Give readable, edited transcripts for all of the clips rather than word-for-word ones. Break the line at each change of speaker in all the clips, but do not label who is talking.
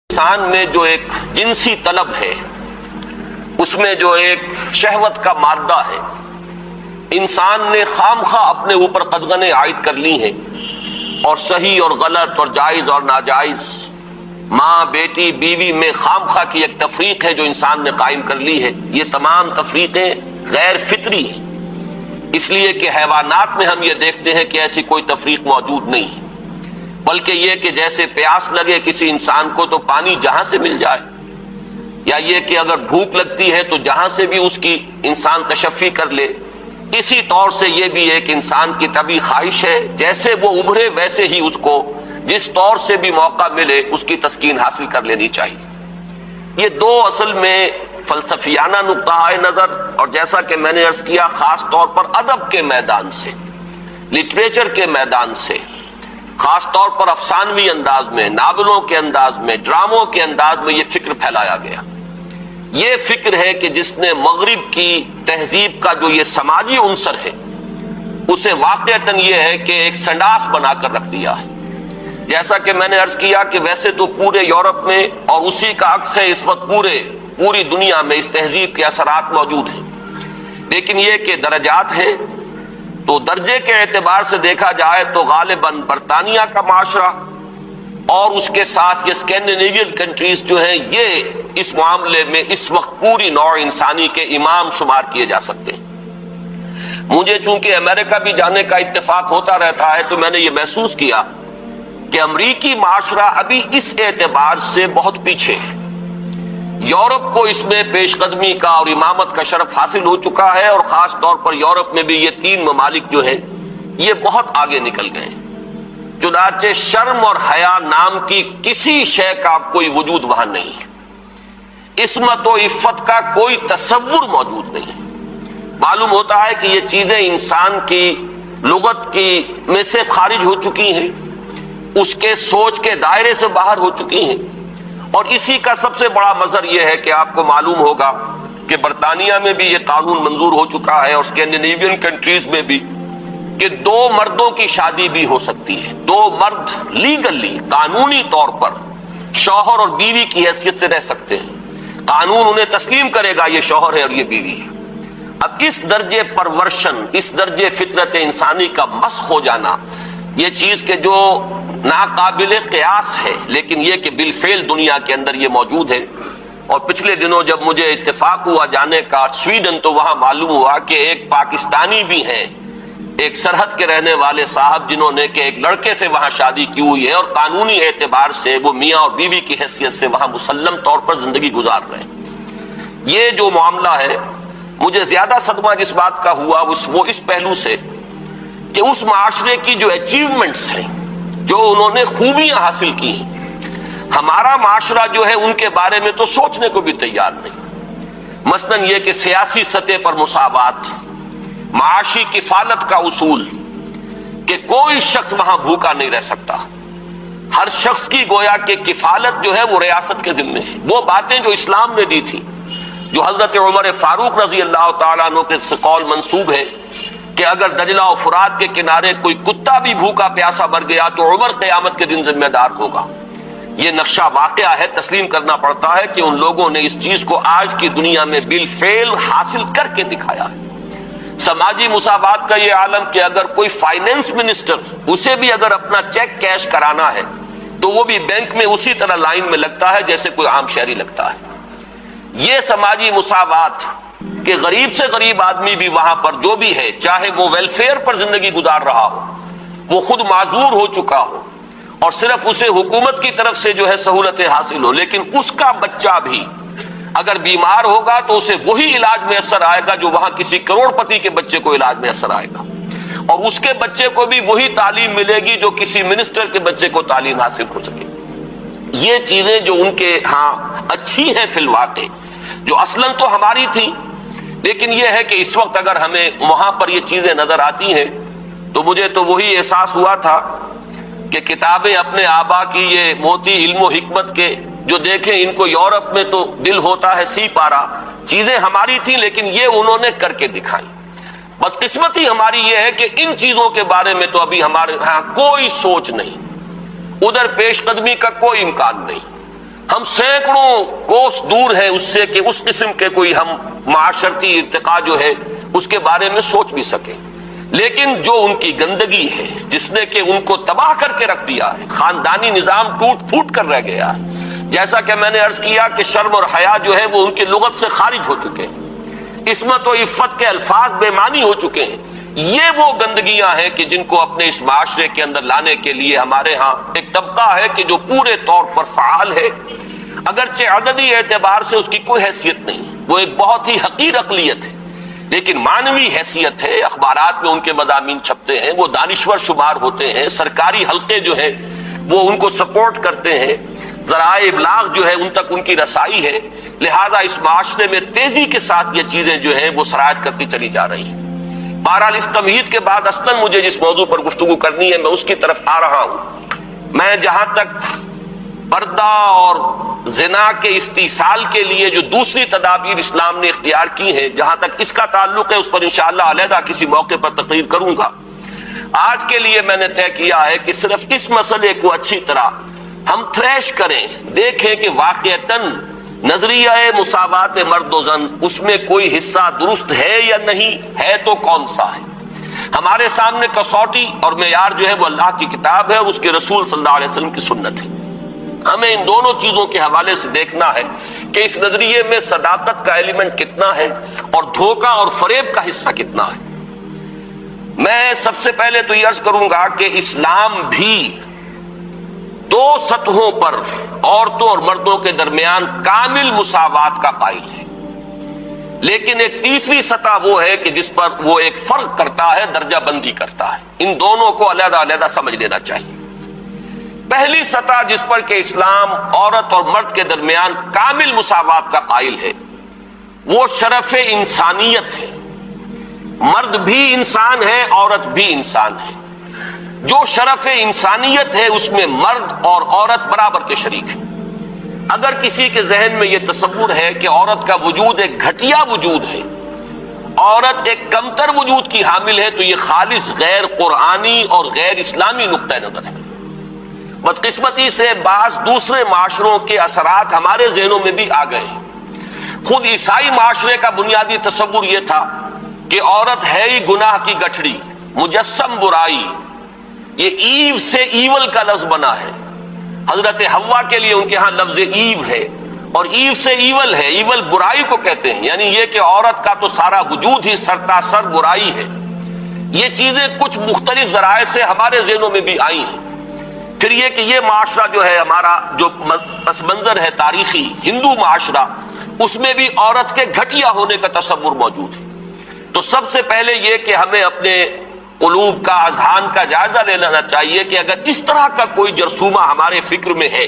انسان میں جو ایک جنسی طلب ہے، اس میں جو ایک شہوت کا مادہ ہے، انسان نے خام خواہ اپنے اوپر قدغنیں عائد کر لی ہیں، اور صحیح اور غلط اور جائز اور ناجائز، ماں بیٹی بیوی میں خام خواہ کی ایک تفریق ہے جو انسان نے قائم کر لی ہے۔ یہ تمام تفریقیں غیر فطری ہیں، اس لیے کہ حیوانات میں ہم یہ دیکھتے ہیں کہ ایسی کوئی تفریق موجود نہیں ہے، بلکہ یہ کہ جیسے پیاس لگے کسی انسان کو تو پانی جہاں سے مل جائے، یا یہ کہ اگر بھوک لگتی ہے تو جہاں سے بھی اس کی انسان تشفی کر لے، اسی طور سے یہ بھی ایک انسان کی طبعی خواہش ہے، جیسے وہ ابھرے ویسے ہی اس کو جس طور سے بھی موقع ملے اس کی تسکین حاصل کر لینی چاہیے۔ یہ دو اصل میں فلسفیانہ نقطہ نظر، اور جیسا کہ میں نے عرض کیا خاص طور پر ادب کے میدان سے، لٹریچر کے میدان سے، خاص طور پر افسانوی انداز میں، ناولوں کے انداز میں، ڈراموں کے انداز میں یہ فکر پھیلایا گیا۔ یہ فکر ہے کہ جس نے مغرب کی تہذیب کا جو یہ سماجی عنصر ہے، اسے واقعتاً یہ ہے کہ ایک سنڈاس بنا کر رکھ دیا ہے۔ جیسا کہ میں نے عرض کیا کہ ویسے تو پورے یورپ میں، اور اسی کا عکس ہے اس وقت پوری دنیا میں، اس تہذیب کے اثرات موجود ہیں، لیکن یہ کہ درجات ہیں۔ تو درجے کے اعتبار سے دیکھا جائے تو غالباً برطانیہ کا معاشرہ اور اس کے ساتھ یہ اسکینڈینیوین کنٹریز جو ہیں، یہ اس معاملے میں اس وقت پوری نوع انسانی کے امام شمار کیے جا سکتے ہیں۔ مجھے چونکہ امریکہ بھی جانے کا اتفاق ہوتا رہتا ہے، تو میں نے یہ محسوس کیا کہ امریکی معاشرہ ابھی اس اعتبار سے بہت پیچھے ہے۔ یورپ کو اس میں پیش قدمی کا اور امامت کا شرف حاصل ہو چکا ہے، اور خاص طور پر یورپ میں بھی یہ تین ممالک جو ہیں یہ بہت آگے نکل گئے ہیں۔ چنانچہ شرم اور حیا نام کی کسی شے کا کوئی وجود وہاں نہیں ہے، عصمت و عفت کا کوئی تصور موجود نہیں ہے۔ معلوم ہوتا ہے کہ یہ چیزیں انسان کی لغت کی میں سے خارج ہو چکی ہیں، اس کے سوچ کے دائرے سے باہر ہو چکی ہیں۔ اور اسی کا سب سے بڑا مظہر یہ ہے کہ آپ کو معلوم ہوگا کہ برطانیہ میں بھی یہ قانون منظور ہو چکا ہے، اور اسکینڈینیوین کنٹریز میں بھی، کہ دو مردوں کی شادی بھی ہو سکتی ہے۔ دو مرد لیگلی، قانونی طور پر شوہر اور بیوی کی حیثیت سے رہ سکتے ہیں، قانون انہیں تسلیم کرے گا یہ شوہر ہے اور یہ بیوی ہے۔ اب اس درجے پرورشن، اس درجے فطرت انسانی کا مسخ ہو جانا، یہ چیز کہ جو ناقابل قیاس ہے، لیکن یہ کہ بالفعل دنیا کے اندر یہ موجود ہے۔ اور پچھلے دنوں جب مجھے اتفاق ہوا جانے کا سویڈن، تو وہاں معلوم ہوا کہ ایک پاکستانی بھی ہیں، ایک سرحد کے رہنے والے صاحب، جنہوں نے کہ ایک لڑکے سے وہاں شادی کی ہوئی ہے، اور قانونی اعتبار سے وہ میاں اور بیوی کی حیثیت سے وہاں مسلم طور پر زندگی گزار رہے ہیں۔ یہ جو معاملہ ہے، مجھے زیادہ صدمہ جس بات کا ہوا وہ اس پہلو سے کہ اس معاشرے کی جو اچیومنٹس ہیں، جو انہوں نے خوبیاں حاصل کی ہیں، ہمارا معاشرہ جو ہے ان کے بارے میں تو سوچنے کو بھی تیار نہیں۔ مثلاً یہ کہ سیاسی سطح پر مساوات، معاشی کفالت کا اصول، کہ کوئی شخص وہاں بھوکا نہیں رہ سکتا، ہر شخص کی گویا کہ کفالت جو ہے وہ ریاست کے ذمے ہے۔ وہ باتیں جو اسلام نے دی تھی، جو حضرت عمر فاروق رضی اللہ تعالیٰ عنہ کے قول منسوب ہے کہ اگر دجلہ و فرات کے کنارے کوئی کتا بھی بھوکا پیاسا مر گیا تو عمر قیامت کے دن ذمہ دار ہوگا۔ یہ نقشہ واقعہ ہے، تسلیم کرنا پڑتا ہے کہ ان لوگوں نے اس چیز کو آج کی دنیا میں بالفعل حاصل کر کے دکھایا ہے۔ سماجی مساوات کا یہ عالم کہ اگر کوئی فائنینس منسٹر، اسے بھی اگر اپنا چیک کیش کرانا ہے تو وہ بھی بینک میں اسی طرح لائن میں لگتا ہے جیسے کوئی عام شہری لگتا ہے۔ یہ سماجی مساوات کہ غریب سے غریب آدمی بھی وہاں پر جو بھی ہے، چاہے وہ ویلفیئر پر زندگی گزار رہا ہو، وہ خود معذور ہو چکا ہو، اور صرف اسے حکومت کی طرف سے جو ہے سہولتیں حاصل ہو، لیکن اس کا بچہ بھی اگر بیمار ہوگا تو اسے وہی علاج میسر آئے گا جو وہاں کسی کروڑ پتی کے بچے کو علاج میسر آئے گا، اور اس کے بچے کو بھی وہی تعلیم ملے گی جو کسی منسٹر کے بچے کو تعلیم حاصل ہو سکے۔ یہ چیزیں جو ان کے ہاں اچھی ہیں فی الواقع، جو اصلاً تو ہماری تھی، لیکن یہ ہے کہ اس وقت اگر ہمیں وہاں پر یہ چیزیں نظر آتی ہیں تو مجھے تو وہی احساس ہوا تھا کہ کتابیں اپنے آبا کی یہ موتی علم و حکمت کے جو دیکھیں، ان کو یورپ میں تو دل ہوتا ہے سی پارا، چیزیں ہماری تھیں لیکن یہ انہوں نے کر کے دکھائیں۔ بدقسمتی ہماری یہ ہے کہ ان چیزوں کے بارے میں تو ابھی ہمارے ہاں کوئی سوچ نہیں، ادھر پیش قدمی کا کوئی امکان نہیں۔ ہم سینکڑوں کوس دور ہیں اس سے کہ اس قسم کے کوئی ہم معاشرتی ارتقاء جو ہے اس کے بارے میں سوچ بھی سکیں. لیکن جو ان کی گندگی ہے جس نے کہ ان کو تباہ کر کے رکھ دیا ہے، خاندانی نظام ٹوٹ پھوٹ کر رہ گیا ہے. جیسا کہ میں نے عرض کیا کہ شرم اور حیا جو ہے وہ ان کی لغت سے خارج ہو چکے ہیں، عصمت و عفت کے الفاظ بے معنی ہو چکے ہیں. یہ وہ گندگیاں ہیں کہ جن کو اپنے اس معاشرے کے اندر لانے کے لیے ہمارے ہاں ایک طبقہ ہے کہ جو پورے طور پر فعال ہے، اگرچہ عددی اعتبار سے اس کی کوئی حیثیت نہیں، وہ ایک بہت ہی حقیر اقلیت ہے، لیکن معنوی حیثیت ہے. اخبارات میں ان کے مضامین چھپتے ہیں، وہ دانشور شمار ہوتے ہیں، سرکاری حلقے جو ہیں وہ ان کو سپورٹ کرتے ہیں، ذرائع ابلاغ جو ہے ان تک ان کی رسائی ہے. لہذا اس معاشرے میں تیزی کے ساتھ یہ چیزیں جو ہیں وہ سرایت کرتی چلی جا رہی ہیں. بہرحال اس تمہید کے بعد اصلاً مجھے جس موضوع پر گفتگو کرنی ہے میں اس کی طرف آ رہا ہوں. میں جہاں تک پردہ اور زنا کے استئصال کے لیے جو دوسری تدابیر اسلام نے اختیار کی ہیں، جہاں تک اس کا تعلق ہے اس پر انشاءاللہ علیحدہ کسی موقع پر تقریر کروں گا. آج کے لیے میں نے طے کیا ہے کہ صرف اس مسئلے کو اچھی طرح ہم تھریش کریں، دیکھیں کہ واقعتاً نظریہ مساوات مرد و زن اس میں کوئی حصہ درست ہے یا نہیں ہے، تو کون سا ہے. ہمارے سامنے کسوٹی اور معیار جو ہے وہ اللہ کی کتاب ہے اور اس کے رسول صلی اللہ علیہ وسلم کی سنت ہے. ہمیں ان دونوں چیزوں کے حوالے سے دیکھنا ہے کہ اس نظریے میں صداقت کا ایلیمنٹ کتنا ہے اور دھوکہ اور فریب کا حصہ کتنا ہے. میں سب سے پہلے تو یہ عرض کروں گا کہ اسلام بھی دو سطحوں پر عورتوں اور مردوں کے درمیان کامل مساوات کا قائل ہے، لیکن ایک تیسری سطح وہ ہے کہ جس پر وہ ایک فرق کرتا ہے، درجہ بندی کرتا ہے. ان دونوں کو علیحدہ علیحدہ سمجھ لینا چاہیے. پہلی سطح جس پر کہ اسلام عورت اور مرد کے درمیان کامل مساوات کا قائل ہے وہ شرف انسانیت ہے. مرد بھی انسان ہے، عورت بھی انسان ہے. جو شرف انسانیت ہے اس میں مرد اور عورت برابر کے شریک ہیں. اگر کسی کے ذہن میں یہ تصور ہے کہ عورت کا وجود ایک گھٹیا وجود ہے، عورت ایک کمتر وجود کی حامل ہے، تو یہ خالص غیر قرآنی اور غیر اسلامی نقطہ نظر ہے. بدقسمتی سے بعض دوسرے معاشروں کے اثرات ہمارے ذہنوں میں بھی آ گئے ہیں. خود عیسائی معاشرے کا بنیادی تصور یہ تھا کہ عورت ہے ہی گناہ کی گٹھڑی، مجسم برائی. یہ ایو سے ایول کا لفظ بنا ہے. حضرت حوا کے لیے ان کے ہاں لفظ ایو ہے، اور ایو سے ایول ہے. ایول برائی کو کہتے ہیں، یعنی یہ کہ عورت کا تو سارا وجود ہی سرتاسر برائی ہے. یہ چیزیں کچھ مختلف ذرائع سے ہمارے ذہنوں میں بھی آئی ہیں. پھر یہ کہ یہ معاشرہ جو ہے ہمارا جو پس منظر ہے تاریخی ہندو معاشرہ، اس میں بھی عورت کے گھٹیا ہونے کا تصور موجود ہے. تو سب سے پہلے یہ کہ ہمیں اپنے قلوب کا، اذہان کا جائزہ لے لینا چاہیے کہ اگر اس طرح کا کوئی جرثومہ ہمارے فکر میں ہے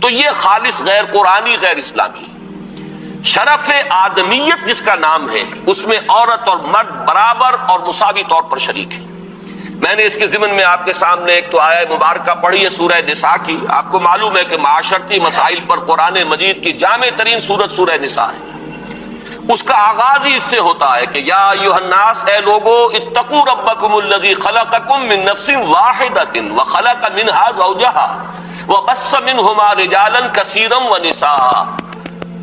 تو یہ خالص غیر قرآنی، غیر اسلامی ہے. شرف آدمیت جس کا نام ہے اس میں عورت اور مرد برابر اور مساوی طور پر شریک ہیں. میں نے اس کے ضمن میں آپ کے سامنے ایک تو آیہ مبارکہ پڑھی ہے سورہ نساء کی. آپ کو معلوم ہے کہ معاشرتی مسائل پر قرآن مجید کی جامع ترین سورت سورہ نساء ہے. اس کا آغاز ہی اس سے ہوتا ہے کہ یا ایھا الناس، اے لوگو، اتقوا ربکم الذی خلقکم من نفس واحدۃ وخلق منها زوجها وبث منہما رجالا کثیرا ونساء.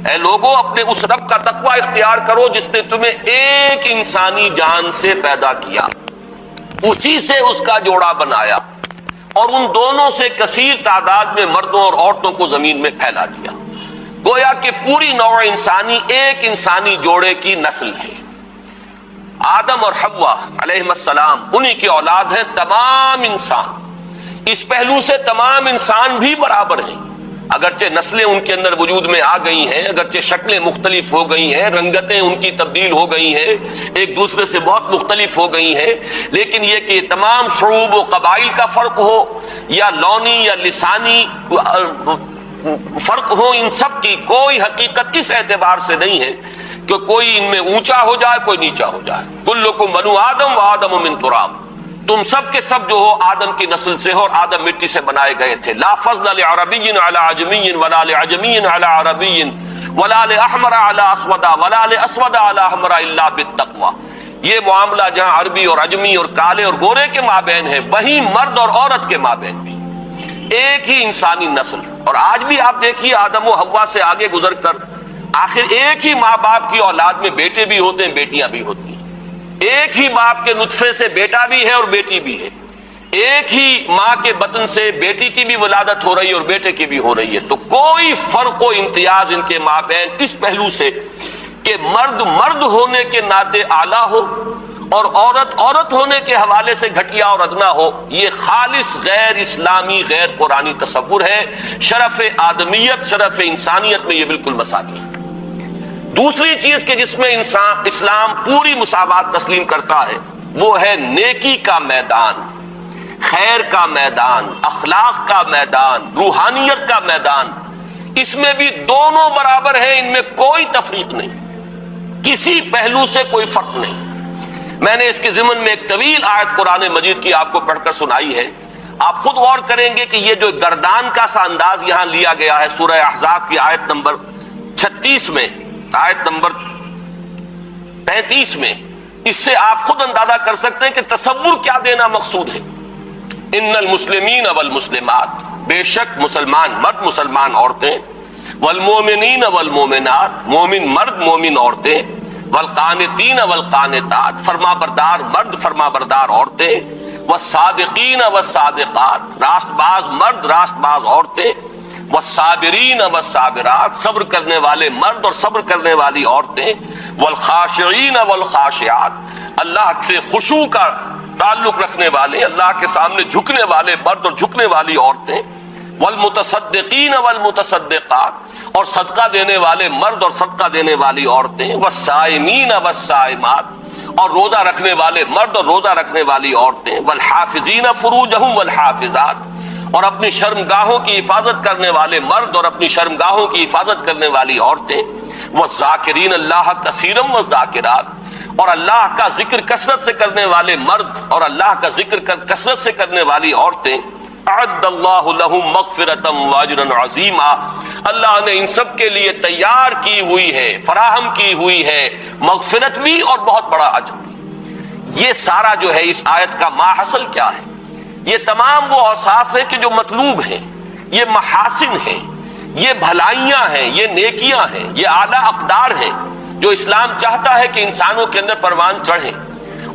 اے لوگو، اپنے اس رب کا تقوی اختیار کرو جس نے تمہیں ایک انسانی جان سے پیدا کیا، اسی سے اس کا جوڑا بنایا، اور ان دونوں سے کثیر تعداد میں مردوں اور عورتوں کو زمین میں پھیلا دیا. گویا کہ پوری نوع انسانی ایک انسانی جوڑے کی نسل ہے. آدم اور حوا علیہ السلام انہی کی اولاد ہیں تمام انسان. اس پہلو سے تمام انسان بھی برابر ہیں، اگرچہ نسلیں ان کے اندر وجود میں آ گئی ہیں، اگرچہ شکلیں مختلف ہو گئی ہیں، رنگتیں ان کی تبدیل ہو گئی ہیں، ایک دوسرے سے بہت مختلف ہو گئی ہیں، لیکن یہ کہ تمام شعوب و قبائل کا فرق ہو یا لونی یا لسانی فرق ہو، ان سب کی کوئی حقیقت اس اعتبار سے نہیں ہے کہ کوئی ان میں اونچا ہو جائے کوئی نیچا ہو جائے. کلکم بنو آدم و آدم من تراب، تم سب کے سب جو ہو آدم کی نسل سے ہو اور آدم مٹی سے بنائے گئے تھے. لا فضل لعربی علی عجمی ولا لعجمی علی عربی ولا لاحمر علی اسود ولا لاسود علی احمر الا بالتقوی. یہ معاملہ جہاں عربی اور عجمی اور کالے اور گورے کے مابین ہے، وہیں مرد اور عورت کے مابین بھی. ایک ہی انسانی نسل، اور آج بھی آپ دیکھیے آدم و حوا سے آگے گزر کر آخر ایک ہی ماں باپ کی اولاد میں بیٹے بھی ہوتے ہیں، بیٹیاں بھی ہوتی ہیں، ایک ہی باپ کے نطفے سے بیٹا بھی ہے اور بیٹی بھی ہے، ایک ہی ماں کے بطن سے بیٹی کی بھی ولادت ہو رہی ہے اور بیٹے کی بھی ہو رہی ہے۔ تو کوئی فرق و امتیاز ان کے مابین اس پہلو سے کہ مرد مرد ہونے کے ناطے اعلیٰ ہو اور عورت عورت ہونے کے حوالے سے گھٹیا اور ادنا ہو، یہ خالص غیر اسلامی غیر قرآنی تصور ہے۔ شرف آدمیت، شرف انسانیت میں یہ بالکل مساوی ہے۔ دوسری چیز کہ جس میں اسلام پوری مساوات تسلیم کرتا ہے وہ ہے نیکی کا میدان، خیر کا میدان، اخلاق کا میدان، روحانیت کا میدان۔ اس میں بھی دونوں برابر ہیں، ان میں کوئی تفریق نہیں، کسی پہلو سے کوئی فرق نہیں۔ میں نے اس کے ضمن میں ایک طویل آیت قرآن مجید کی آپ کو پڑھ کر سنائی ہے، آپ خود غور کریں گے کہ یہ جو گردان کا سا انداز یہاں لیا گیا ہے سورہ احزاب کی آیت نمبر 36 میں، آیت نمبر 35 میں، اس سے آپ خود اندازہ کر سکتے ہیں کہ تصور کیا دینا مقصود ہے۔ ان المسلمین والمسلمات، بے شک مسلمان مرد مسلمان عورتیں، والمومنین والمومنات، مومن مرد مومن عورتیں، والقانتین والقانتات، فرما بردار مرد فرما بردار عورتیں، والصادقین والصادقات، راست باز مرد راست باز عورتیں، والصابرین والصابرات، صبر کرنے والے مرد اور صبر کرنے والی عورتیں، والخاشعین والخاشعات، اللہ سے خشوع کا تعلق رکھنے والے، اللہ کے سامنے جھکنے والے مرد اور جھکنے والی عورتیں، والمتصدقین والمتصدقات، اور صدقہ دینے والے مرد اور صدقہ دینے والی عورتیں، والصائمین والصائمات، اور روزہ رکھنے والے مرد اور روزہ رکھنے والی عورتیں، والحافظین فروجہم والحافظات، اور اپنی شرمگاہوں کی حفاظت کرنے والے مرد اور اپنی شرمگاہوں کی حفاظت کرنے والی عورتیں، والذاکرین اللہ کثیرا والذاکرات، اور اللہ کا ذکر کثرت سے کرنے والے مرد اور اللہ کا ذکر کثرت سے کرنے والی عورتیں، اعد اللہ لہم مغفرۃ واجرا عظیما، اللہ نے ان سب کے لیے تیار کی ہوئی ہے، فراہم کی ہوئی ہے مغفرت بھی اور بہت بڑا اجر بھی۔ یہ سارا جو ہے اس آیت کا ماحصل کیا ہے؟ یہ تمام وہ اوصاف ہیں کہ جو مطلوب ہیں، یہ محاسن ہیں، یہ بھلائیاں ہیں، یہ نیکیاں ہیں، یہ اعلیٰ اقدار ہیں جو اسلام چاہتا ہے کہ انسانوں کے اندر پروان چڑھیں،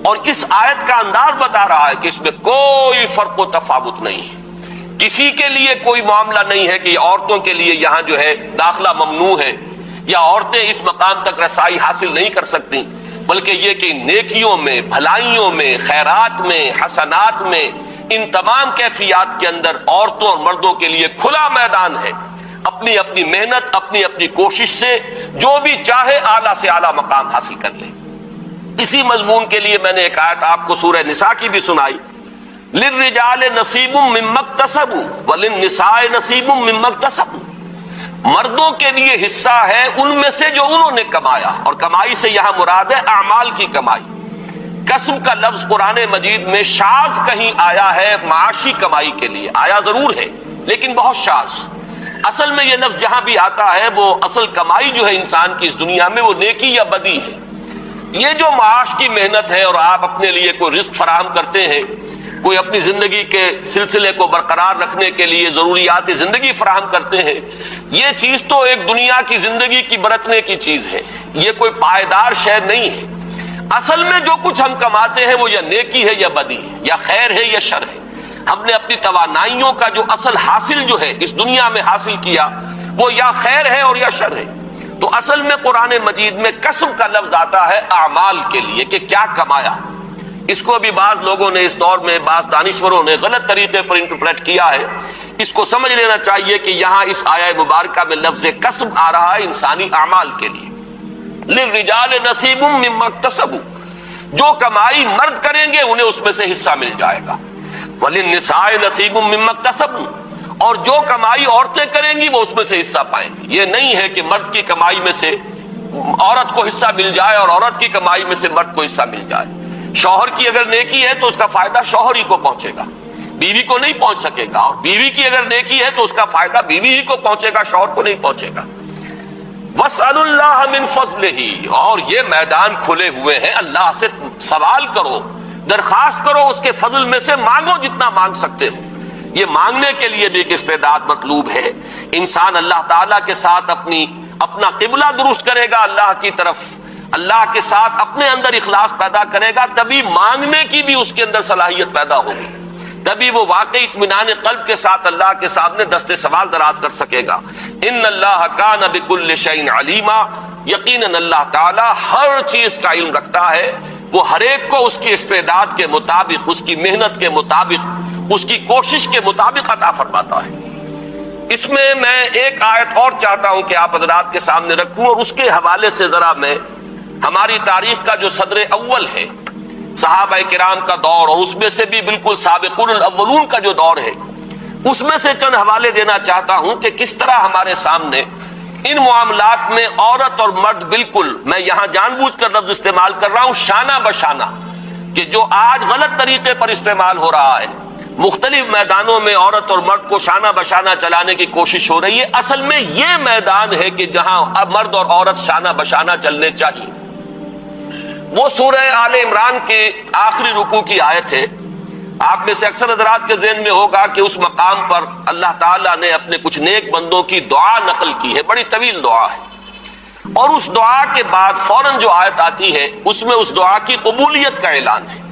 اور اس آیت کا انداز بتا رہا ہے کہ اس میں کوئی فرق و تفاوت نہیں ہے، کسی کے لیے کوئی معاملہ نہیں ہے کہ عورتوں کے لیے یہاں جو ہے داخلہ ممنوع ہے یا عورتیں اس مقام تک رسائی حاصل نہیں کر سکتی، بلکہ یہ کہ نیکیوں میں، بھلائیوں میں، خیرات میں، حسنات میں، ان تمام کیفیات کے اندر عورتوں اور مردوں کے لیے کھلا میدان ہے، اپنی اپنی محنت، اپنی اپنی کوشش سے جو بھی چاہے اعلیٰ سے اعلیٰ مقام حاصل کر لے۔ اسی مضمون کے لیے میں نے ایک آیت آپ کو سورہ نساء کی بھی سنائی، للرجال نصیب مما اکتسبوا وللنساء نصیب مما اکتسبوا، مردوں کے لیے حصہ ہے ان میں سے جو انہوں نے کمایا، اور کمائی سے یہاں مراد ہے اعمال کی کمائی۔ کسب کا لفظ قرآن مجید میں شاذ کہیں آیا ہے معاشی کمائی کے لیے، آیا ضرور ہے لیکن بہت شاذ۔ اصل میں یہ لفظ جہاں بھی آتا ہے وہ اصل کمائی جو ہے انسان کی اس دنیا میں وہ نیکی یا بدی ہے۔ یہ جو معاش کی محنت ہے اور آپ اپنے لیے کوئی رزق فراہم کرتے ہیں، کوئی اپنی زندگی کے سلسلے کو برقرار رکھنے کے لیے ضروریات زندگی فراہم کرتے ہیں، یہ چیز تو ایک دنیا کی زندگی کی برتنے کی چیز ہے، یہ کوئی پائیدار شے نہیں ہے۔ اصل میں جو کچھ ہم کماتے ہیں وہ یا نیکی ہے یا بدی ہے، یا خیر ہے یا شر ہے۔ ہم نے اپنی توانائیوں کا جو اصل حاصل جو ہے اس دنیا میں حاصل کیا وہ یا خیر ہے اور یا شر ہے۔ تو اصل میں قرآن مجید میں کسب کا لفظ آتا ہے اعمال کے لیے کہ کیا کمایا۔ اس کو بھی بعض لوگوں نے اس دور میں، بعض دانشوروں نے غلط طریقے پر انٹرپریٹ کیا ہے۔ اس کو سمجھ لینا چاہیے کہ یہاں اس آیہ مبارکہ میں لفظ کسب آ رہا ہے انسانی اعمال کے لیے۔ للرجال نصیب مما اکتسبوا، جو کمائی مرد کریں گے انہیں اس میں سے حصہ مل جائے گا۔ وللنساء نصیب مما اکتسبن، اور جو کمائی عورتیں کریں گی وہ اس میں سے حصہ پائیں گی۔ یہ نہیں ہے کہ مرد کی کمائی میں سے عورت کو حصہ مل جائے اور عورت کی کمائی میں سے مرد کو حصہ مل جائے۔ شوہر کی اگر نیکی ہے تو اس کا فائدہ شوہر ہی کو پہنچے گا، بیوی کو نہیں پہنچ سکے گا، اور بیوی کی اگر نیکی ہے تو اس کا فائدہ بیوی ہی کو پہنچے گا، شوہر کو نہیں پہنچے گا۔ وَاسْأَلُوا اللَّهَ مِن فَضْلِهِ، اور یہ میدان کھلے ہوئے ہیں، اللہ سے سوال کرو، درخواست کرو، اس کے فضل میں سے مانگو جتنا مانگ سکتے ہو۔ یہ مانگنے کے لیے بھی ایک استعداد مطلوب ہے. انسان اللہ تعالیٰ کے ساتھ اپنا قبلہ درست کرے گا اللہ کی طرف، اللہ کے ساتھ اپنے اندر اخلاص پیدا کرے گا، تبھی مانگنے کی بھی اس کے اندر صلاحیت پیدا ہوگی، تبھی وہ واقعی اطمینان قلب کے ساتھ اللہ کے سامنے دست سوال دراز کر سکے گا. ان اللہ کان بکل شیء علیما، یقیناً اللہ تعالی ہر چیز کا علم رکھتا ہے، وہ ہر ایک کو اس کی استعداد کے مطابق، اس کی محنت کے مطابق، اس کی کوشش کے مطابق عطا فرماتا ہے. اس میں ایک آیت اور چاہتا ہوں کہ آپ حضرات کے سامنے رکھوں، اور اس کے حوالے سے ذرا میں ہماری تاریخ کا جو صدر اول ہے، صحابہ کرام کا دور، اور اس میں سے بھی بالکل سابقون الاولون کا جو دور ہے، اس میں سے چند حوالے دینا چاہتا ہوں کہ کس طرح ہمارے سامنے ان معاملات میں عورت اور مرد بالکل، میں یہاں جان بوجھ کر لفظ استعمال کر رہا ہوں شانہ بشانہ، کہ جو آج غلط طریقے پر استعمال ہو رہا ہے، مختلف میدانوں میں عورت اور مرد کو شانہ بشانہ چلانے کی کوشش ہو رہی ہے. اصل میں یہ میدان ہے کہ جہاں اب مرد اور عورت شانہ بشانہ چلنے چاہیے. وہ سورہ آل عمران کے آخری رکوع کی آیت ہے. آپ میں سے اکثر حضرات کے ذہن میں ہوگا کہ اس مقام پر اللہ تعالیٰ نے اپنے کچھ نیک بندوں کی دعا نقل کی ہے، بڑی طویل دعا ہے، اور اس دعا کے بعد فوراً جو آیت آتی ہے اس میں اس دعا کی قبولیت کا اعلان ہے.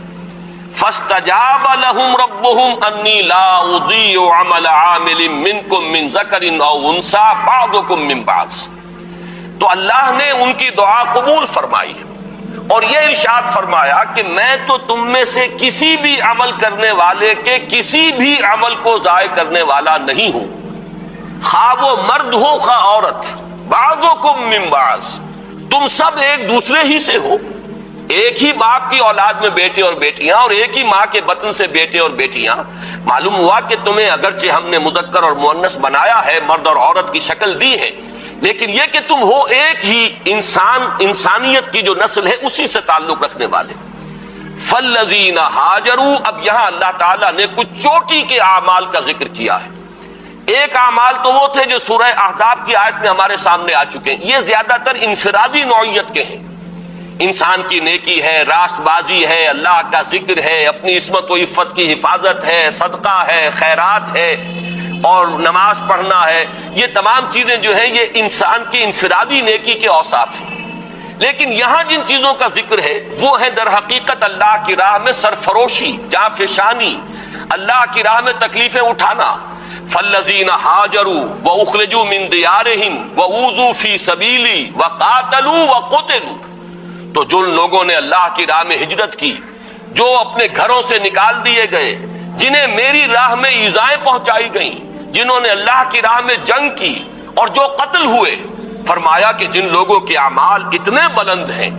فاستجاب لهم ربهم انی لا اضیع عمل عامل منکم من ذکر او انثى بعضکم من بعض. تو اللہ نے ان کی دعا قبول فرمائی اور یہ ارشاد فرمایا کہ میں تو تم میں سے کسی بھی عمل کرنے والے کے کسی بھی عمل کو ضائع کرنے والا نہیں ہوں، خواہ وہ مرد ہو خواہ عورت. بعضکم من بعض، تم سب ایک دوسرے ہی سے ہو، ایک ہی باپ کی اولاد میں بیٹے اور بیٹیاں، اور ایک ہی ماں کے بطن سے بیٹے اور بیٹیاں. معلوم ہوا کہ تمہیں اگرچہ ہم نے مذکر اور مؤنث بنایا ہے، مرد اور عورت کی شکل دی ہے، لیکن یہ کہ تم ہو ایک ہی انسانیت کی جو نسل ہے اسی سے تعلق رکھنے والے. فالذین ہاجروا، اب یہاں اللہ تعالیٰ نے کچھ چوٹی کے اعمال کا ذکر کیا ہے. ایک اعمال تو وہ تھے جو سورہ احزاب کی آیت میں ہمارے سامنے آ چکے ہیں، یہ زیادہ تر انفرادی نوعیت کے ہیں. انسان کی نیکی ہے، راست بازی ہے، اللہ کا ذکر ہے، اپنی عصمت و عفت کی حفاظت ہے، صدقہ ہے، خیرات ہے، اور نماز پڑھنا ہے. یہ تمام چیزیں جو ہیں یہ انسان کی انفرادی نیکی کے اوصاف ہیں. لیکن یہاں جن چیزوں کا ذکر ہے وہ ہے در حقیقت اللہ کی راہ میں سرفروشی، جانفشانی، اللہ کی راہ میں تکلیفیں اٹھانا. فالذین ہاجروا واخرجوا من دیارہم واوذوا فی سبیلی وقاتلوا وقتلوا، تو جن لوگوں نے اللہ کی راہ میں ہجرت کی، جو اپنے گھروں سے نکال دیے گئے، جنہیں میری راہ میں ایذائیں پہنچائی گئیں، جنہوں نے اللہ کی راہ میں جنگ کی، اور جو قتل ہوئے، فرمایا کہ جن لوگوں کے اعمال اتنے بلند ہیں،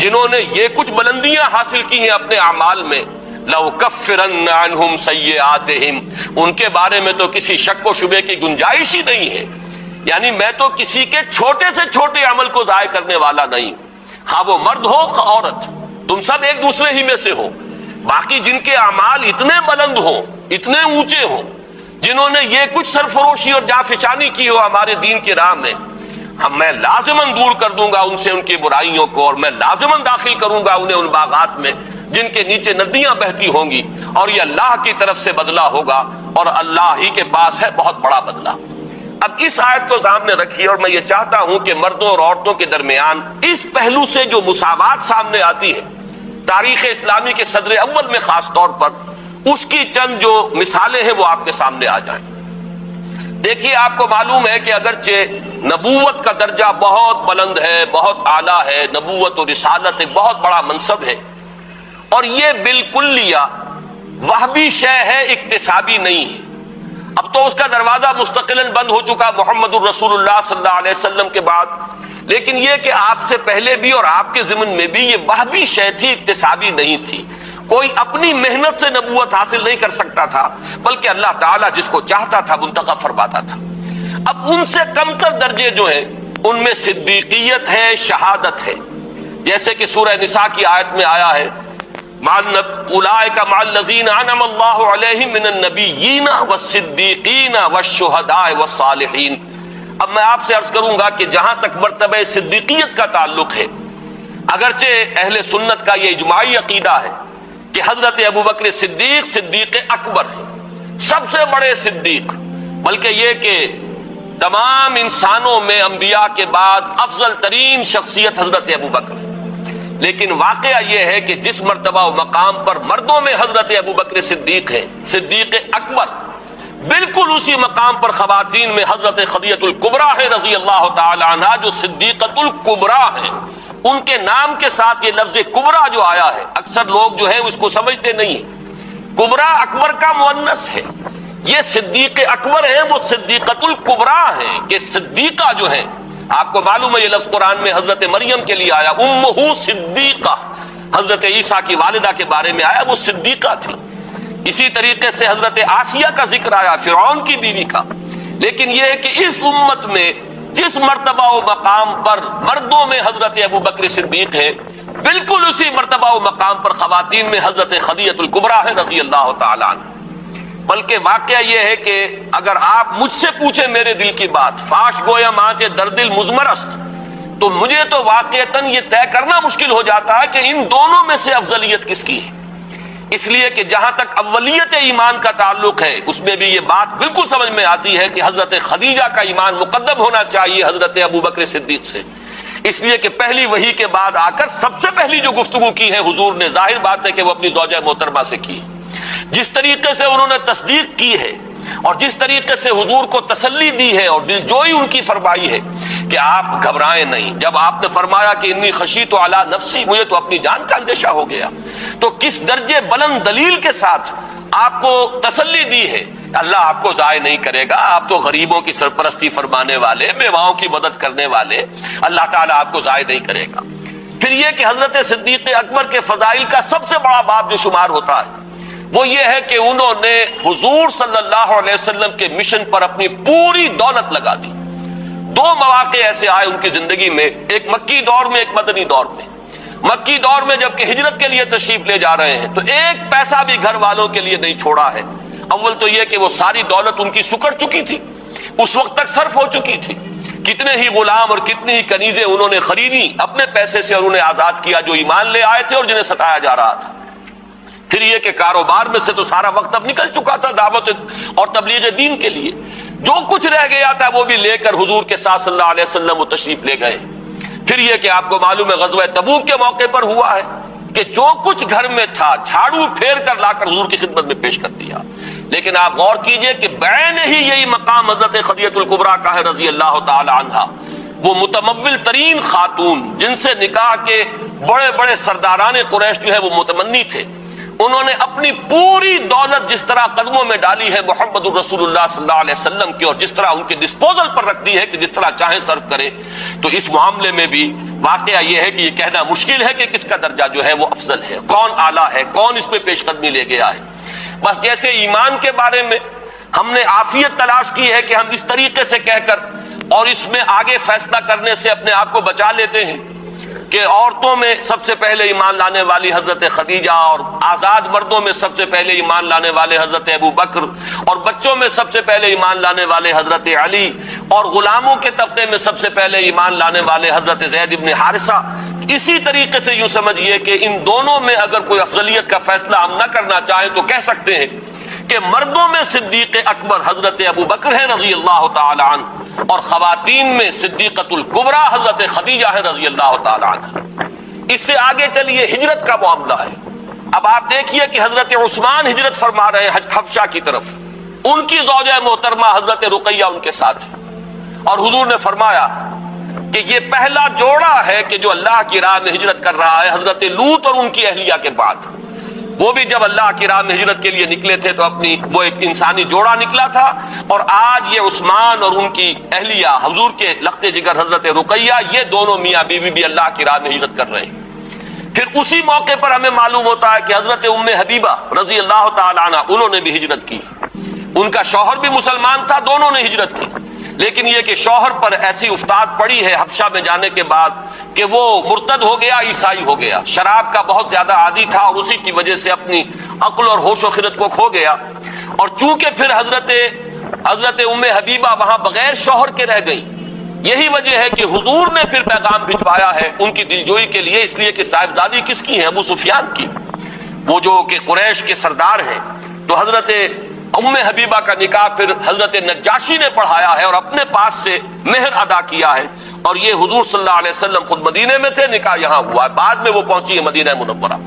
جنہوں نے یہ کچھ بلندیاں حاصل کی ہیں اپنے اعمال میں، لَأُكَفِّرَنَّ عَنْهُمْ سَيِّئَاتِهِمْ، ان کے بارے میں تو کسی شک و شبے کی گنجائش ہی نہیں ہے. یعنی میں تو کسی کے چھوٹے سے چھوٹے عمل کو ضائع کرنے والا نہیں، خواہ وہ مرد ہو خواہ عورت، تم سب ایک دوسرے ہی میں سے ہو. باقی جن کے اعمال اتنے بلند ہوں، اتنے اونچے ہوں، جنہوں نے یہ کچھ سرفروشی اور جانفشانی کی ہو ہمارے دین کی راہ میں، میں لازماً دور کر دوں گا ان سے ان کی برائیوں کو، اور میں لازماً داخل کروں گا انہیں ان باغات میں جن کے نیچے ندیاں بہتی ہوں گی، اور یہ اللہ کی طرف سے بدلہ ہوگا، اور اللہ ہی کے پاس ہے بہت بڑا بدلہ. اب اس آیت کو سامنے رکھیے، اور میں یہ چاہتا ہوں کہ مردوں اور عورتوں کے درمیان اس پہلو سے جو مساوات سامنے آتی ہے تاریخ اسلامی کے صدر اول میں خاص طور پر، اس کی چند جو مثالیں ہیں وہ آپ کے سامنے آ جائیں. دیکھیے، آپ کو معلوم ہے کہ اگرچہ نبوت کا درجہ بہت بلند ہے، بہت اعلیٰ ہے، نبوت و رسالت ایک بہت بڑا منصب ہے، اور یہ بالکلیہ وہبی شے ہے، اکتسابی نہیں ہے. اب تو اس کا دروازہ مستقلاً بند ہو چکا محمد الرسول اللہ صلی اللہ علیہ وسلم کے بعد، لیکن یہ کہ آپ سے پہلے بھی اور آپ کے ضمن میں بھی یہ وہبی شے تھی، اکتسابی نہیں تھی. کوئی اپنی محنت سے نبوت حاصل نہیں کر سکتا تھا، بلکہ اللہ تعالیٰ جس کو چاہتا تھا منتخب فرماتا تھا. اب ان سے کمتر درجے جو ہیں ان میں صدیقیت ہے، شہادت ہے. جیسے کہ سورہ نساء کی آیت میں آیا ہے، اولئک مع الذین انعم اللہ علیہم من النبیین والصدیقین والشہداء والصالحین. اب میں آپ سے عرض کروں گا کہ جہاں تک مرتبہ صدیقیت کا تعلق ہے، اگرچہ اہل سنت کا یہ اجماعی عقیدہ ہے کہ حضرت ابوبکر صدیق صدیق اکبر ہے، سب سے بڑے صدیق، بلکہ یہ کہ تمام انسانوں میں انبیاء کے بعد افضل ترین شخصیت حضرت ابوبکر، لیکن واقعہ یہ ہے کہ جس مرتبہ و مقام پر مردوں میں حضرت ابوبکر صدیق ہے، صدیق اکبر، بالکل اسی مقام پر خواتین میں حضرت خدیجہ الکبریٰ ہے رضی اللہ تعالی عنہا، جو صدیقۃ الکبریٰ ہے۔ ان کے نام کے ساتھ یہ لفظ کبریٰ جو آیا ہے، اکثر لوگ جو ہے اس کو سمجھتے نہیں ہیں، کبریٰ اکبر کا مؤنث ہے، یہ صدیق اکبر ہیں، وہ صدیقۃ الکبریٰ ہیں کہ صدیقہ جو ہیں، آپ کو معلوم ہے یہ لفظ قرآن میں حضرت مریم کے لیے آیا، امہ صدیقہ، حضرت عیسیٰ کی والدہ کے بارے میں آیا، وہ صدیقہ تھی۔ اسی طریقے سے حضرت آسیہ کا ذکر آیا، فرعون کی بیوی کا۔ لیکن یہ ہے کہ اس امت میں جس مرتبہ و مقام پر مردوں میں حضرت ابوبکر صدیق ہے، بالکل اسی مرتبہ و مقام پر خواتین میں حضرت خدیجہ الکبریٰ ہے رضی اللہ تعالی عنہ۔ بلکہ واقعہ یہ ہے کہ اگر آپ مجھ سے پوچھیں میرے دل کی بات، فاش گویم آنچ در دل مضمر است، تو مجھے تو واقعتاً یہ طے کرنا مشکل ہو جاتا ہے کہ ان دونوں میں سے افضلیت کس کی ہے۔ اس لیے کہ جہاں تک اولیت ایمان کا تعلق ہے، اس میں بھی یہ بات بالکل سمجھ میں آتی ہے کہ حضرت خدیجہ کا ایمان مقدم ہونا چاہیے حضرت ابوبکر صدیق سے، اس لیے کہ پہلی وحی کے بعد آ کر سب سے پہلی جو گفتگو کی ہے حضور نے، ظاہر بات ہے کہ وہ اپنی زوجہ محترمہ سے کی۔ جس طریقے سے انہوں نے تصدیق کی ہے اور جس طریقے سے حضور کو تسلی دی ہے اور دلجوئی ان کی فرمائی ہے کہ آپ گھبرائیں نہیں، جب آپ نے فرمایا کہ انی خشیت علی نفسی، مجھے تو اپنی جان کا اندیشہ ہو گیا، تو کس درجے بلند دلیل کے ساتھ آپ کو تسلی دی ہے۔ اللہ آپ کو ضائع نہیں کرے گا، آپ تو غریبوں کی سرپرستی فرمانے والے، بیواؤں کی مدد کرنے والے، اللہ تعالیٰ آپ کو ضائع نہیں کرے گا۔ پھر یہ کہ حضرت صدیق اکبر کے فضائل کا سب سے بڑا باب جو شمار ہوتا ہے وہ یہ ہے کہ انہوں نے حضور صلی اللہ علیہ وسلم کے مشن پر اپنی پوری دولت لگا دی۔ دو مواقع ایسے آئے ان کی زندگی میں، ایک مکی دور میں، ایک مدنی دور میں۔ مکی دور میں جب کہ ہجرت کے لیے تشریف لے جا رہے ہیں تو ایک پیسہ بھی گھر والوں کے لیے نہیں چھوڑا ہے۔ اول تو یہ کہ وہ ساری دولت ان کی سکڑ چکی تھی، اس وقت تک صرف ہو چکی تھی، کتنے ہی غلام اور کتنی ہی کنیزیں انہوں نے خریدی اپنے پیسے سے اور انہیں آزاد کیا جو ایمان لے آئے تھے اور جنہیں ستایا جا رہا تھا۔ پھر یہ کہ کاروبار میں سے تو سارا وقت اب نکل چکا تھا دعوت اور تبلیغ دین کے لیے، جو کچھ رہ گیا تھا وہ بھی لے کر حضور کے ساتھ صلی اللہ علیہ وسلم وہ تشریف لے گئے۔ پھر یہ کہ آپ کو معلوم ہے غزوہ تبوک کے موقع پر ہوا ہے کہ جو کچھ گھر میں تھا جھاڑو پھیر کر لا کر حضور کی خدمت میں پیش کر دیا۔ لیکن آپ غور کیجئے کہ بعین ہی یہی مقام حضرت خدیجہ الکبریٰ کا ہے رضی اللہ تعالی عنہا، وہ متمول ترین خاتون جن سے نکاح کے بڑے بڑے سرداران قریش جو ہے وہ متمنی تھے، انہوں نے اپنی پوری دولت جس طرح قدموں میں ڈالی ہے محمد الرسول اللہ صلی اللہ علیہ وسلم کی، اور جس طرح ان کے ڈسپوزل پر رکھ دی ہے کہ جس طرح چاہیں صرف کرے، تو اس معاملے میں بھی واقعہ یہ ہے کہ یہ کہنا مشکل ہے کہ کس کا درجہ جو ہے وہ افضل ہے، کون اعلیٰ ہے، کون اس میں پیش قدمی لے گیا ہے۔ بس جیسے ایمان کے بارے میں ہم نے عافیت تلاش کی ہے کہ ہم اس طریقے سے کہہ کر اور اس میں آگے فیصلہ کرنے سے اپنے آپ کو بچا لیتے ہیں کہ عورتوں میں سب سے پہلے ایمان لانے والی حضرت خدیجہ، اور آزاد مردوں میں سب سے پہلے ایمان لانے والے حضرت ابوبکر، اور بچوں میں سب سے پہلے ایمان لانے والے حضرت علی، اور غلاموں کے طبقے میں سب سے پہلے ایمان لانے والے حضرت زید بن حارثہ۔ اسی طریقے سے یوں سمجھیے کہ ان دونوں میں اگر کوئی افضلیت کا فیصلہ ہم نہ کرنا چاہیں تو کہہ سکتے ہیں کہ مردوں میں صدیق اکبر حضرت ابوبکر ہے رضی اللہ تعالی عنہ، اور خواتین میں صدیقۃ الکبریٰ حضرت خدیجہ ہے رضی اللہ تعالی عنہ۔ اس سے آگے چلیے ہجرت کا معاملہ ہے۔ اب آپ دیکھیے کہ حضرت عثمان ہجرت فرما رہے ہیں حبشہ کی طرف، ان کی زوجہ محترمہ حضرت رقیہ ان کے ساتھ ہے، اور حضور نے فرمایا کہ یہ پہلا جوڑا ہے کہ جو اللہ کی راہ میں ہجرت کر رہا ہے، حضرت لوط اور ان کی اہلیہ کے بعد۔ وہ بھی جب اللہ کی راہ میں ہجرت کے لیے نکلے تھے تو اپنی وہ ایک انسانی جوڑا نکلا تھا، اور آج یہ عثمان اور ان کی اہلیہ حضور کے لخت جگر حضرت رقیہ، یہ دونوں میاں بیوی بھی اللہ کی راہ میں ہجرت کر رہے ہیں۔ پھر اسی موقع پر ہمیں معلوم ہوتا ہے کہ حضرت ام حبیبہ رضی اللہ تعالی عنہ انہوں نے بھی ہجرت کی، ان کا شوہر بھی مسلمان تھا، دونوں نے ہجرت کی۔ لیکن یہ کہ شوہر پر ایسی افتاد پڑی ہے حبشہ میں جانے کے بعد کہ وہ مرتد ہو گیا، عیسائی ہو گیا، شراب کا بہت زیادہ عادی تھا اور اسی کی وجہ سے اپنی عقل اور ہوش و خرد کو کھو گیا، اور چونکہ پھر حضرت ام حبیبہ وہاں بغیر شوہر کے رہ گئی، یہی وجہ ہے کہ حضور نے پھر پیغام بھجوایا ہے ان کی دلجوئی کے لیے، اس لیے کہ صاحبزادی کس کی ہے؟ ابو سفیان کی، وہ جو کہ قریش کے سردار ہیں۔ تو حضرت ام حبیبہ کا نکاح پھر حضرت نجاشی نے پڑھایا ہے اور اپنے پاس سے مہر ادا کیا ہے، اور یہ حضور صلی اللہ علیہ وسلم خود مدینے میں تھے، نکاح یہاں ہوا ہے، بعد میں وہ پہنچی ہے مدینہ منورہ۔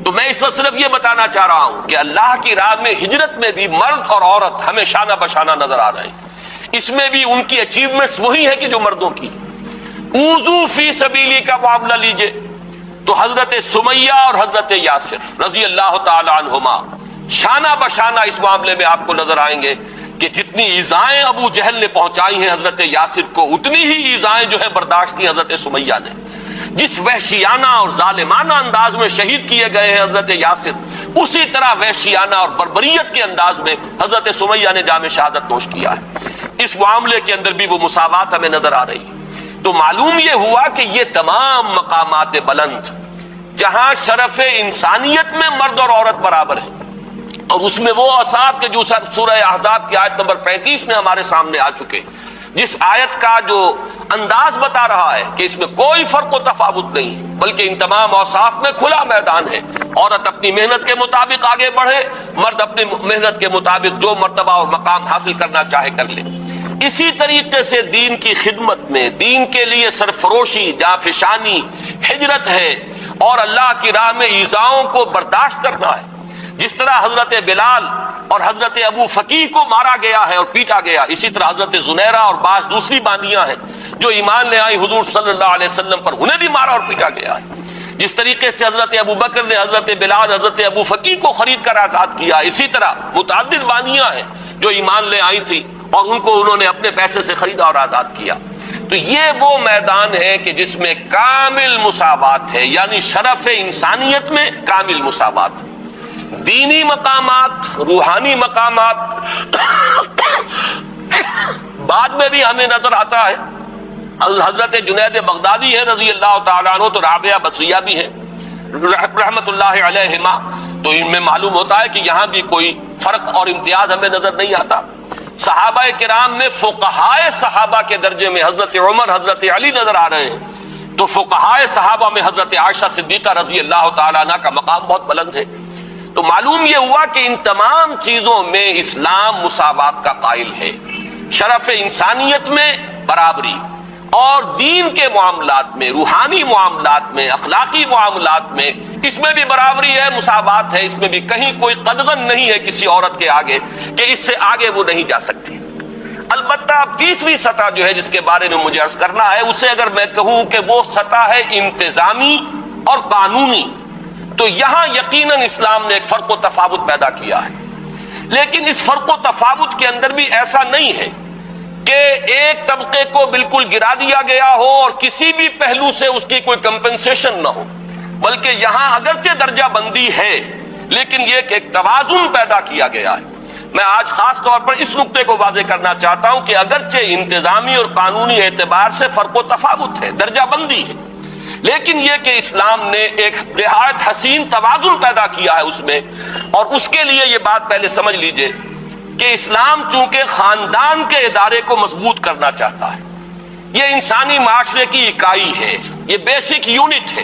تو میں اس وقت صرف یہ بتانا چاہ رہا ہوں کہ اللہ کی راہ میں ہجرت میں بھی مرد اور عورت ہمیں شانہ بشانہ نظر آ رہے ہیں، اس میں بھی ان کی اچیومنٹس وہی ہے کہ جو مردوں کی۔ اوذو فی سبیلی کا معاملہ لیجئے تو حضرت سمیہ اور حضرت یاسر رضی اللہ تعالی عنہما شانہ بشانہ اس معاملے میں آپ کو نظر آئیں گے کہ جتنی ایذائیں ابو جہل نے پہنچائی ہیں حضرت یاسر کو، اتنی ہی ایذائیں جو ہے برداشت کی حضرت سمیہ نے۔ جس وحشیانہ اور ظالمانہ انداز میں شہید کیے گئے ہیں حضرت یاسر، اسی طرح وحشیانہ اور بربریت کے انداز میں حضرت سمیہ نے جام شہادت نوش کیا ہے۔ اس معاملے کے اندر بھی وہ مساوات ہمیں نظر آ رہی ہے۔ تو معلوم یہ ہوا کہ یہ تمام مقامات بلند جہاں شرف انسانیت میں مرد اور عورت برابر ہیں، اور اس میں وہ اوصاف کے جو سورہ احزاب کی آیت نمبر 35 میں ہمارے سامنے آ چکے، جس آیت کا جو انداز بتا رہا ہے کہ اس میں کوئی فرق و تفاوت نہیں ہے، بلکہ ان تمام اوصاف میں کھلا میدان ہے۔ عورت اپنی محنت کے مطابق آگے بڑھے، مرد اپنی محنت کے مطابق جو مرتبہ اور مقام حاصل کرنا چاہے کر لے۔ اسی طریقے سے دین کی خدمت میں، دین کے لیے سرفروشی، جانفشانی، ہجرت ہے، اور اللہ کی راہ میں ایذاؤں کو برداشت کرنا ہے۔ جس طرح حضرت بلال اور حضرت ابو فقیہ کو مارا گیا ہے اور پیٹا گیا، اسی طرح حضرت زنیرہ اور بعض دوسری باندیاں ہیں جو ایمان لے آئی حضور صلی اللہ علیہ وسلم پر، انہیں بھی مارا اور پیٹا گیا ہے۔ جس طریقے سے حضرت ابو بکر نے حضرت بلال، حضرت ابو فقیہ کو خرید کر آزاد کیا، اسی طرح متعدد باندیاں ہیں جو ایمان لے آئی تھی اور ان کو انہوں نے اپنے پیسے سے خریدا اور آزاد کیا۔ تو یہ وہ میدان ہے کہ جس میں کامل مساوات ہے، یعنی شرف انسانیت میں کامل مساوات۔ دینی مقامات، روحانی مقامات بعد میں بھی ہمیں نظر آتا ہے۔ حضرت جنید بغدادی ہے رضی اللہ تعالیٰ عنہ، تو رابعہ بصریہ بھی ہے رحمت اللہ علیہما، تو ان میں معلوم ہوتا ہے کہ یہاں بھی کوئی فرق اور امتیاز ہمیں نظر نہیں آتا۔ صحابہ کرام میں فقہائے صحابہ کے درجے میں حضرت عمر، حضرت علی نظر آ رہے ہیں، تو فقہائے صحابہ میں حضرت عائشہ صدیقہ رضی اللہ تعالیٰ عنہ کا مقام بہت بلند ہے۔ تو معلوم یہ ہوا کہ ان تمام چیزوں میں اسلام مساوات کا قائل ہے، شرف انسانیت میں برابری، اور دین کے معاملات میں، روحانی معاملات میں، اخلاقی معاملات میں اس میں بھی برابری ہے، مساوات ہے، اس میں بھی کہیں کوئی قدغن نہیں ہے کسی عورت کے آگے کہ اس سے آگے وہ نہیں جا سکتی۔ البتہ اب تیسری سطح جو ہے جس کے بارے میں مجھے عرض کرنا ہے، اسے اگر میں کہوں کہ وہ سطح ہے انتظامی اور قانونی، تو یہاں یقیناً اسلام نے ایک فرق و تفاوت پیدا کیا ہے، لیکن اس فرق و تفاوت کے اندر بھی ایسا نہیں ہے کہ ایک طبقے کو بالکل گرا دیا گیا ہو اور کسی بھی پہلو سے اس کی کوئی کمپنسیشن نہ ہو، بلکہ یہاں اگرچہ درجہ بندی ہے لیکن یہ کہ ایک توازن پیدا کیا گیا ہے۔ میں آج خاص طور پر اس نقطے کو واضح کرنا چاہتا ہوں کہ اگرچہ انتظامی اور قانونی اعتبار سے فرق و تفاوت ہے، درجہ بندی ہے، لیکن یہ کہ اسلام نے ایک نہایت حسین توازن پیدا کیا ہے اس میں، اور اس کے لیے یہ بات پہلے سمجھ لیجئے کہ اسلام چونکہ خاندان کے ادارے کو مضبوط کرنا چاہتا ہے، یہ انسانی معاشرے کی اکائی ہے، یہ بیسک یونٹ ہے،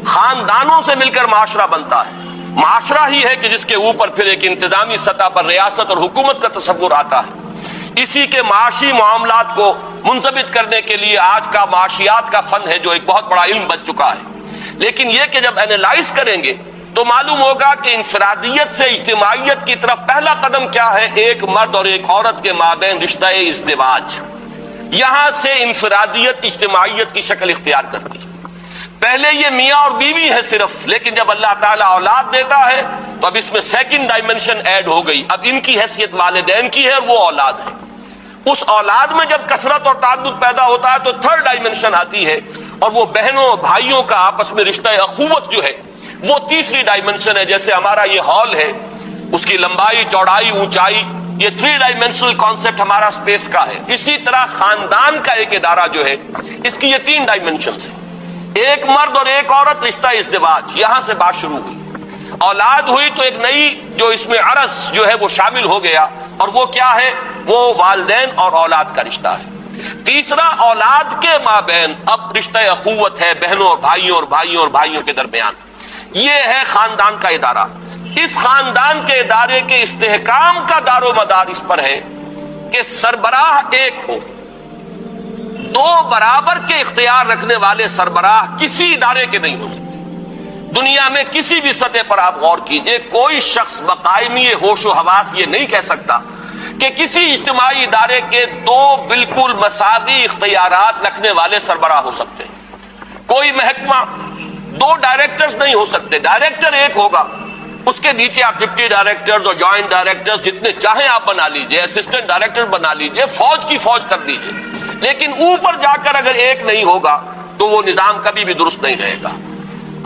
خاندانوں سے مل کر معاشرہ بنتا ہے، معاشرہ ہی ہے کہ جس کے اوپر پھر ایک انتظامی سطح پر ریاست اور حکومت کا تصور آتا ہے۔ اسی کے معاشی معاملات کو منضبط کرنے کے لیے آج کا معاشیات کا فن ہے جو ایک بہت بڑا علم بن چکا ہے، لیکن یہ کہ جب اینالائز کریں گے تو معلوم ہوگا کہ انفرادیت سے اجتماعیت کی طرف پہلا قدم کیا ہے، ایک مرد اور ایک عورت کے مابین رشتہ ازدواج، یہاں سے انفرادیت اجتماعیت کی شکل اختیار کرتی ہے۔ پہلے یہ میاں اور بیوی ہے صرف، لیکن جب اللہ تعالیٰ اولاد دیتا ہے تو اب اس میں سیکنڈ ڈائمنشن ایڈ ہو گئی، اب ان کی حیثیت والدین کی ہے اور وہ اولاد ہے۔ اس اولاد میں جب کثرت اور تعدد پیدا ہوتا ہے تو تھرڈ ڈائمنشن آتی ہے، اور وہ بہنوں بھائیوں کا آپس میں رشتہ اخوت جو ہے وہ تیسری ڈائمنشن ہے۔ جیسے ہمارا یہ ہال ہے، اس کی لمبائی، چوڑائی، اونچائی، یہ 3 ڈائمنشنل کانسیپٹ ہمارا اسپیس کا ہے۔ اسی طرح خاندان کا ایک ادارہ جو ہے اس کی یہ 3 ڈائمنشنز ہیں، ایک مرد اور ایک عورت، رشتہ ازدواج، یہاں سے بات شروع ہوئی۔ اولاد ہوئی تو ایک نئی جو اس میں عرض جو ہے وہ شامل ہو گیا، اور وہ کیا ہے، وہ والدین اور اولاد کا رشتہ ہے۔ تیسرا اولاد کے مابین اب رشتہ اخوت ہے، بہنوں اور بھائیوں اور بھائیوں اور بھائیوں کے درمیان، یہ ہے خاندان کا ادارہ۔ اس خاندان کے ادارے کے استحکام کا دار و مدار اس پر ہے کہ سربراہ ایک ہو. دو برابر کے اختیار رکھنے والے سربراہ کسی ادارے کے نہیں ہو سکتے. دنیا میں کسی بھی سطح پر آپ غور کیجئے، کوئی شخص بقائمی ہوش و حواس یہ نہیں کہہ سکتا کہ کسی اجتماعی ادارے کے دو بالکل مساوی اختیارات رکھنے والے سربراہ ہو سکتے ہیں. کوئی محکمہ دو ڈائریکٹرز نہیں ہو سکتے. ڈائریکٹر ایک ہوگا، اس کے نیچے آپ ڈپٹی ڈائریکٹرز اور جوائنٹ ڈائریکٹرز جتنے چاہیں آپ بنا لیجئے، اسسٹنٹ ڈائریکٹر بنا لیجئے، فوج کی فوج کر لیجئے. لیکن اوپر جا کر اگر ایک نہیں ہوگا تو وہ نظام کبھی بھی درست نہیں رہے گا.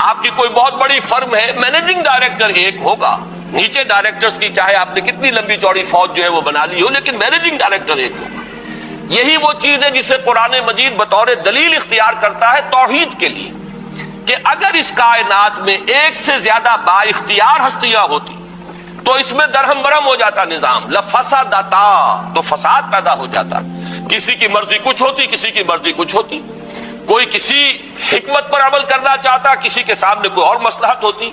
آپ کی کوئی بہت بڑی فرم ہے، مینیجنگ ڈائریکٹر ایک ہوگا، نیچے ڈائریکٹرز کی چاہے آپ نے کتنی لمبی چوڑی فوج جو ہے وہ بنا لی ہو، لیکن مینیجنگ ڈائریکٹر ایک ہوگا. یہی وہ چیز ہے جسے قرآن مجید بطور دلیل اختیار کرتا ہے توحید کے لیے، کہ اگر اس کائنات میں ایک سے زیادہ با اختیار ہستیاں ہوتی تو اس میں درہم برہم ہو جاتا نظام، لفسدتا، تو فساد پیدا ہو جاتا. کسی کی مرضی کچھ ہوتی، کسی کی مرضی کچھ ہوتی. کوئی کسی حکمت پر عمل کرنا چاہتا، کسی کے سامنے کوئی اور مصلحت ہوتی.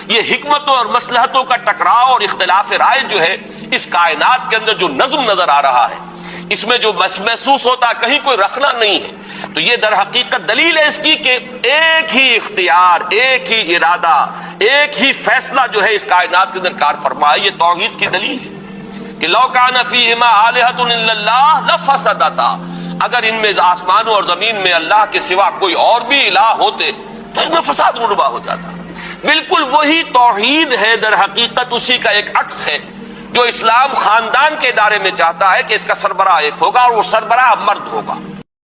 یہ حکمتوں اور مصلحتوں کا ٹکراؤ اور اختلاف رائے جو ہے اس کائنات کے اندر جو نظم نظر آ رہا ہے، اس میں جو محسوس ہوتا کہیں کوئی رکھنا نہیں ہے، تو یہ در حقیقت دلیل ہے اس کی کہ ایک ہی اختیار، ایک ہی ارادہ، ایک ہی فیصلہ جو ہے اس کائنات کے اندر کار فرما ہے. یہ توحید کی دلیل ہے کہ لو کان فیہما آلہۃ الا اللہ لفسدتا، اگر ان میں آسمانوں اور زمین میں اللہ کے سوا کوئی اور بھی الہ ہوتے تو ان میں فساد رونما ہو جاتا. بالکل وہی توحید ہے در حقیقت، اسی کا ایک عکس ہے جو اسلام خاندان کے ادارے میں چاہتا ہے کہ اس کا سربراہ ایک ہوگا اور وہ سربراہ مرد ہوگا.